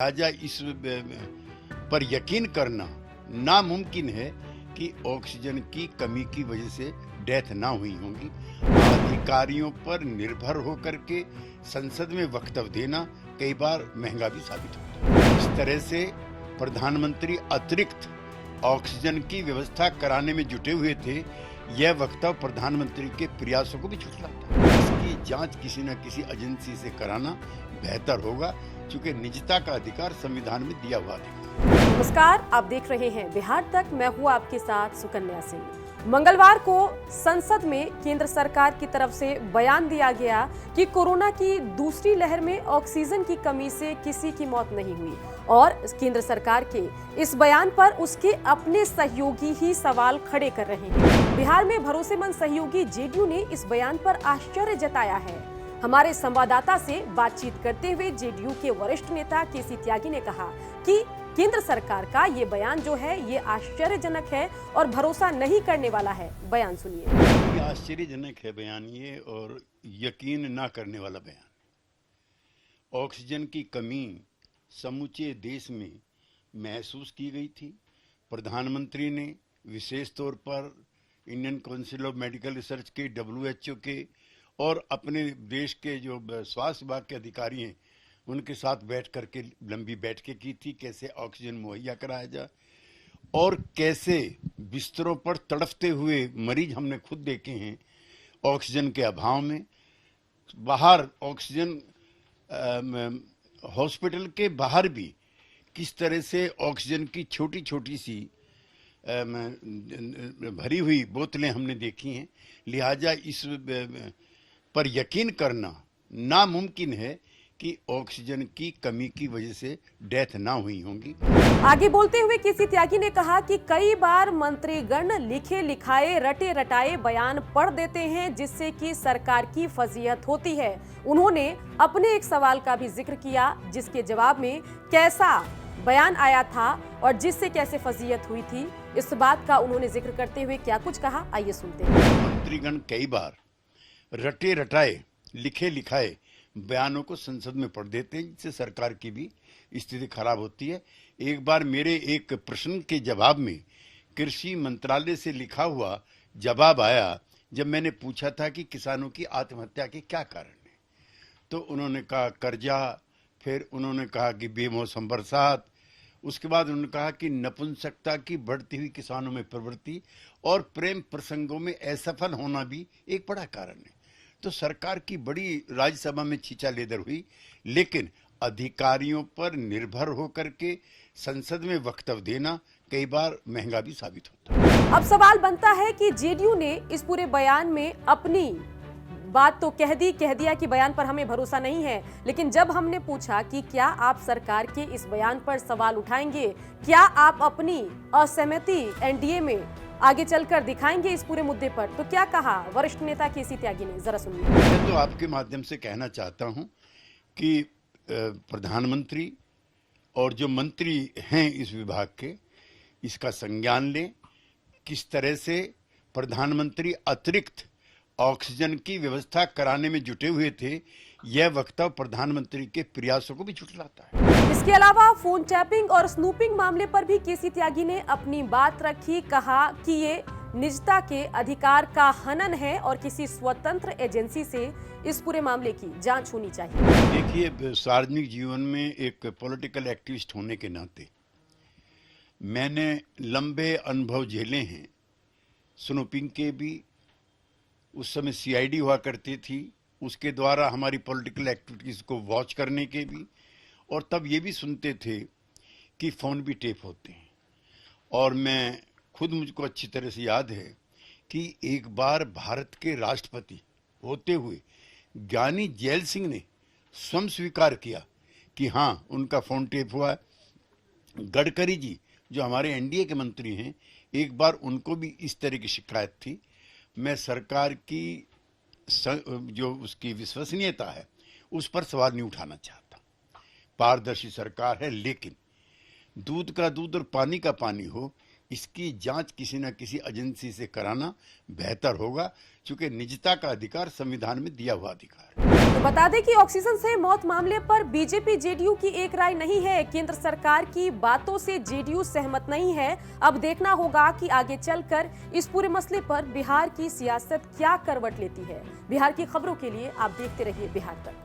लिहाजा इस पर यकीन करना नामुमकिन है कि ऑक्सीजन की कमी की वजह से डेथ ना हुई होंगी। अधिकारियों पर निर्भर होकर के संसद में वक्तव्य देना कई बार महंगा भी साबित होता है। इस तरह से प्रधानमंत्री अतिरिक्त ऑक्सीजन की व्यवस्था कराने में जुटे हुए थे। यह वक्तव्य प्रधानमंत्री के प्रयासों को भी झुठलाता है। इसकी जांच किसी न किसी एजेंसी से कराना बेहतर होगा, क्योंकि निजता का अधिकार संविधान में दिया हुआ अधिकार। नमस्कार, आप देख रहे हैं बिहार तक। मैं हूं आपके साथ सुकन्या सिंह। मंगलवार को संसद में केंद्र सरकार की तरफ से बयान दिया गया कि कोरोना की दूसरी लहर में ऑक्सीजन की कमी से किसी की मौत नहीं हुई और केंद्र सरकार के इस बयान पर उसके अपने सहयोगी ही सवाल खड़े कर रहे हैं। बिहार में भरोसेमंद सहयोगी जेडीयू ने इस बयान पर आश्चर्य जताया है। हमारे संवाददाता से बातचीत करते हुए जेडीयू के वरिष्ठ नेता केसी त्यागी ने कहा कि केंद्र सरकार का ये बयान जो है ये आश्चर्यजनक है और भरोसा नहीं करने वाला है। बयान सुनिए। ये आश्चर्यजनक है बयान ये, और यकीन ना करने वाला बयान। ऑक्सीजन की कमी समूचे देश में महसूस की गई थी। प्रधानमंत्री ने विशेष तौर पर Indian council of medical research के, WHO के और अपने देश के जो स्वास्थ्य विभाग के अधिकारी हैं उनके साथ बैठ करके लंबी बैठकें की थी, कैसे ऑक्सीजन मुहैया कराया जाए और कैसे बिस्तरों पर तड़फते हुए मरीज हमने खुद देखे हैं ऑक्सीजन के अभाव में। बाहर ऑक्सीजन हॉस्पिटल के बाहर भी किस तरह से ऑक्सीजन की छोटी छोटी सी भरी हुई बोतलें हमने देखी हैं। लिहाजा इस पर यकीन करना नामुमकिन है कि ऑक्सीजन की कमी की वजह से डेथ ना हुई होंगी। आगे बोलते हुए केसी त्यागी ने कहा कि कई बार मंत्रीगण लिखे लिखाए रटे रटाए बयान पढ़ देते हैं जिससे कि सरकार की फजीहत होती है। उन्होंने अपने एक सवाल का भी जिक्र किया जिसके जवाब में कैसा बयान आया था और जिससे कैसे फजीहत हुई थी, इस बात का उन्होंने जिक्र करते हुए क्या कुछ कहा, आइए सुनते हैं। मंत्रीगण कई बार रटे रटाए लिखे लिखाए बयानों को संसद में पढ़ देते हैं जिससे सरकार की भी स्थिति खराब होती है। एक बार मेरे एक प्रश्न के जवाब में कृषि मंत्रालय से लिखा हुआ जवाब आया जब मैंने पूछा था कि किसानों की आत्महत्या के क्या कारण है, तो उन्होंने कहा कर्जा, फिर उन्होंने कहा कि बेमौसम बरसात, उसके बाद उन्होंने कहा कि नपुंसकता की बढ़ती हुई किसानों में प्रवृत्ति और प्रेम प्रसंगों में असफल होना भी एक बड़ा कारण है। तो सरकार की बड़ी राज्यसभा में छींचा लेदर हुई, लेकिन अधिकारियों पर निर्भर होकर के संसद में वक्तव्य देना कई बार महंगा भी साबित होता है। अब सवाल बनता है कि जेडीयू ने इस पूरे बयान में अपनी बात तो कह दिया कि बयान पर हमें भरोसा नहीं है, लेकिन जब हमने पूछा कि क्या आप सरकार के इस बयान पर सवाल उठाएंगे, क्या आप अपनी असहमति एनडीए में आगे चलकर दिखाएंगे इस पूरे मुद्दे पर, तो क्या कहा वरिष्ठ नेता केसी त्यागी ने, जरा सुनिए। मैं तो आपके माध्यम से कहना चाहता हूं कि प्रधानमंत्री और जो मंत्री हैं इस विभाग के इसका संज्ञान लें। किस तरह से प्रधानमंत्री अतिरिक्त ऑक्सीजन की व्यवस्था कराने में जुटे हुए थे, यह वक्तव्य प्रधानमंत्री के प्रयासों को भी झुठलाता है। इसके अलावा फोन टैपिंग और स्नूपिंग मामले पर भी केसी त्यागी ने अपनी बात रखी। कहा कि ये निजता के अधिकार का हनन है और किसी स्वतंत्र एजेंसी से इस पूरे मामले की जांच होनी चाहिए। देखिए, सार्वजनिक जीवन में एक पॉलिटिकल एक्टिविस्ट होने के नाते मैंने लंबे अनुभव झेले हैं। स्नूपिंग के भी, उस समय CID हुआ करती थी, उसके द्वारा हमारी पॉलिटिकल एक्टिविटीज को वॉच करने के भी, और तब ये भी सुनते थे कि फोन भी टेप होते हैं। और मैं खुद, मुझको अच्छी तरह से याद है कि एक बार भारत के राष्ट्रपति होते हुए ज्ञानी जैल सिंह ने स्वयं स्वीकार किया कि हाँ उनका फोन टेप हुआ है। गडकरी जी जो हमारे NDA के मंत्री हैं, एक बार उनको भी इस तरह की शिकायत थी। मैं सरकार की जो उसकी विश्वसनीयता है उस पर सवाल नहीं उठाना चाहता। पारदर्शी सरकार है, लेकिन दूध का दूध और पानी का पानी हो, इसकी जांच किसी न किसी एजेंसी से कराना बेहतर होगा, क्योंकि निजता का अधिकार संविधान में दिया हुआ अधिकार है। तो बता दें कि ऑक्सीजन से मौत मामले पर बीजेपी जेडीयू की एक राय नहीं है। केंद्र सरकार की बातों से जेडीयू सहमत नहीं है। अब देखना होगा कि आगे चलकर इस पूरे मसले पर बिहार की सियासत क्या करवट लेती है। बिहार की खबरों के लिए आप देखते रहिए बिहार तक।